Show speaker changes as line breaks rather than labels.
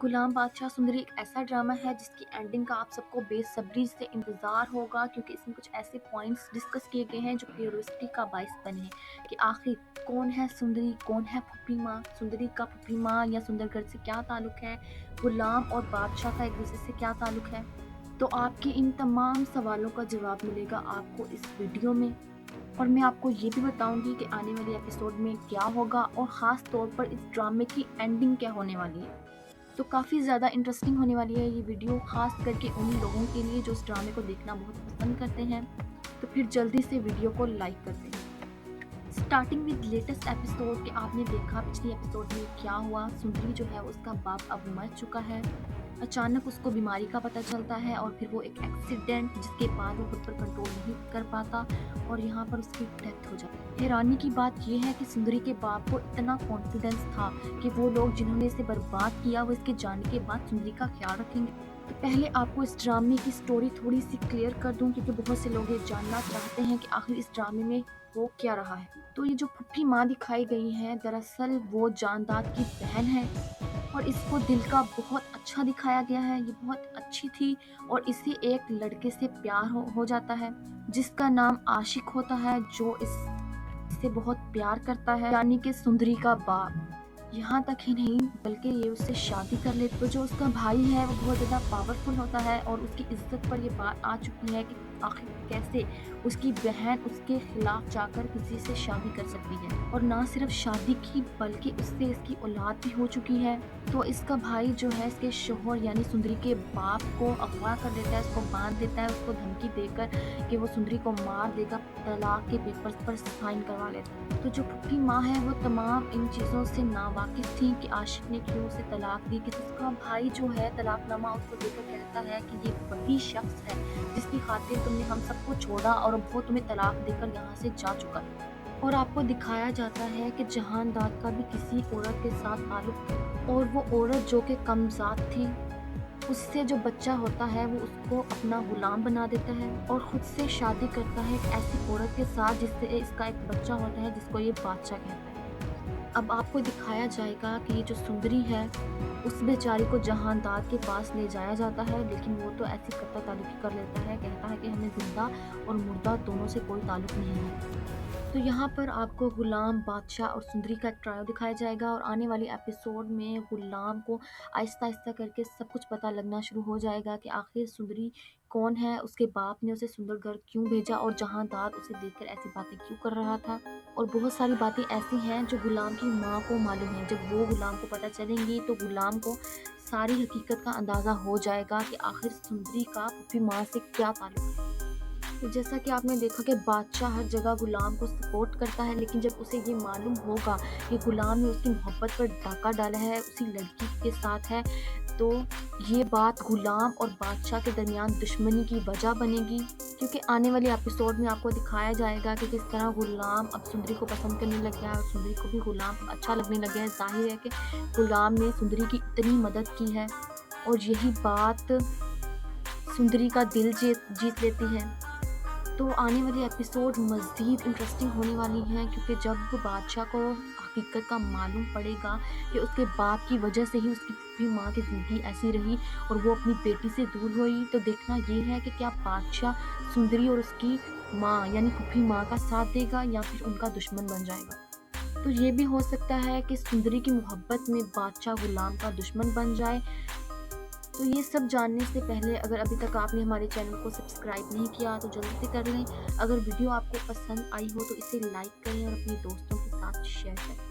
गुलाम बादशाह सुंदरी एक ऐसा ड्रामा है जिसकी एंडिंग का आप सबको बेसब्री से इंतज़ार होगा, क्योंकि इसमें कुछ ऐसे पॉइंट्स डिस्कस किए गए हैं जो क्यूरियोसिटी का बायस बने हैं कि आखिर कौन है सुंदरी, कौन है फूफी माँ, सुंदरी का फूफी माँ या सुंदरगढ़ से क्या ताल्लुक है, गुलाम और बादशाह का एक दूसरे से क्या ताल्लुक है। तो आपके इन तमाम सवालों का जवाब मिलेगा आपको इस वीडियो में। और मैं आपको ये भी बताऊंगी कि आने वाले एपिसोड में क्या होगा और ख़ास तौर पर इस ड्रामे की एंडिंग क्या होने वाली है। तो काफ़ी ज़्यादा इंटरेस्टिंग होने वाली है ये वीडियो, ख़ास करके उन लोगों के लिए जो इस ड्रामे को देखना बहुत पसंद करते हैं। तो फिर जल्दी से वीडियो को लाइक कर दें। स्टार्टिंग विद लेटेस्ट एपिसोड कि आपने देखा पिछली एपिसोड में क्या हुआ। सुंदरी जो है उसका बाप अब मर चुका है। अचानक उसको बीमारी का पता चलता है और फिर वो एक एक्सीडेंट जिसके बाद वो खुद पर कंट्रोल नहीं कर पाता और यहाँ पर उसकी डेथ हो जाती है। हैरानी की बात यह है कि सुंदरी के बाप को इतना कॉन्फिडेंस था कि वो लोग जिन्होंने इसे बर्बाद किया वो इसके जाने के बाद सुंदरी का ख्याल रखेंगे। तो पहले आपको इस ड्रामे की स्टोरी थोड़ी सी क्लियर कर दूं, क्योंकि बहुत से लोग ये जानना चाहते हैं कि आखिर इस ड्रामे में हो क्या रहा है। तो ये जो फूफी माँ दिखाई गई है दरअसल वो जानदाद की बहन है और इसको दिल का बहुत अच्छा दिखाया गया है। ये बहुत अच्छी थी और इसे एक लड़के से प्यार हो जाता है जिसका नाम आशिक होता है, जो इससे बहुत प्यार करता है, यानी कि सुंदरी का बाप। यहाँ तक ही नहीं बल्कि ये उससे शादी कर ले। तो जो उसका भाई है वो बहुत ज़्यादा पावरफुल होता है और उसकी इज्जत पर ये बात आ चुकी है कि आखिर कैसे उसकी बहन उसके खिलाफ जाकर किसी से शादी कर सकती है। और ना सिर्फ शादी की बल्कि उससे इसकी औलाद भी हो चुकी है। तो इसका भाई जो है इसके शोहर यानी सुंदरी के बाप को अगवा कर देता है, उसको बांध देता है, उसको धमकी देकर कि वो सुंदरी को मार देगा, तलाक के पेपर्स पर साइन करवा लेता है। तो जो फूफी माँ है वो तमाम इन चीज़ों से नावाकिफ थी कि आशिक ने क्यों उसे तलाक दी, कि उसका भाई जो है तलाकनामा उसको देकर कहता है कि ये वही शख्स है जिसकी खातिर तुमने हम सबको छोड़ा और अब वो तुम्हें तलाक देकर यहाँ से जा चुका है। और आपको दिखाया जाता है कि जहानदाद का भी किसी औरत के साथ ताल्लुक था और वो औरत जो कि कमज़ाद थी, उससे जो बच्चा होता है वो उसको अपना गुलाम बना देता है और खुद से शादी करता है एक ऐसी औरत के साथ जिससे इसका एक बच्चा होता है जिसको ये बादशाह कहता है। अब आपको दिखाया जाएगा कि ये जो सुंदरी है उस बेचारी को जहानदाद के पास ले जाया जाता है, लेकिन वो तो ऐसी कत्ता ताल्लुकी कर लेता है, कहता है कि हमें जिंदा और मुर्दा दोनों से कोई ताल्लुक नहीं है। तो यहाँ पर आपको गुलाम, बादशाह और सुंदरी का एक ट्रायल दिखाया जाएगा और आने वाले एपिसोड में गुलाम को आहिस्ता आहिस्ता करके सब कुछ पता लगना शुरू हो जाएगा कि आखिर सुंदरी कौन है, उसके बाप ने उसे सुंदरगढ़ क्यों भेजा और जहांदार उसे देखकर ऐसी बातें क्यों कर रहा था। और बहुत सारी बातें ऐसी हैं जो गुलाम की माँ को मालूम है। जब वो गुलाम को पता चलेंगी तो गुलाम को सारी हकीकत का अंदाज़ा हो जाएगा कि आखिर सुंदरी का फूफी माँ से क्या ताल्लुक है। तो जैसा कि आपने देखा कि बादशाह हर जगह गुलाम को सपोर्ट करता है, लेकिन जब उसे ये मालूम होगा कि गुलाम ने उसकी मोहब्बत पर डाका डाला है, उसी लड़की के साथ है, तो ये बात गुलाम और बादशाह के दरमियान दुश्मनी की वजह बनेगी। क्योंकि आने वाले एपिसोड में आपको दिखाया जाएगा कि किस तरह गुलाम अब सुंदरी को पसंद करने लग गया है और सुंदरी को भी गुलाम अच्छा लगने लग गया है। जाहिर है कि गुलाम ने सुंदरी की इतनी मदद की है और यही बात सुंदरी का दिल जीत लेती है। तो आने वाली एपिसोड मज़ीद इंटरेस्टिंग होने वाली हैं, क्योंकि जब बादशाह को हकीकत का मालूम पड़ेगा कि उसके बाप की वजह से ही उसकी फूफी माँ की ज़िंदगी ऐसी रही और वो अपनी बेटी से दूर हुई, तो देखना ये है कि क्या बादशाह सुंदरी और उसकी माँ यानी फूफी माँ का साथ देगा या फिर उनका दुश्मन बन जाएगा। तो ये भी हो सकता है कि सुंदरी की मोहब्बत में बादशाह गुलाम का दुश्मन बन जाए। तो ये सब जानने से पहले अगर अभी तक आपने हमारे चैनल को सब्सक्राइब नहीं किया तो जल्दी से कर लें। अगर वीडियो आपको पसंद आई हो तो इसे लाइक करें और अपने दोस्तों के साथ शेयर करें।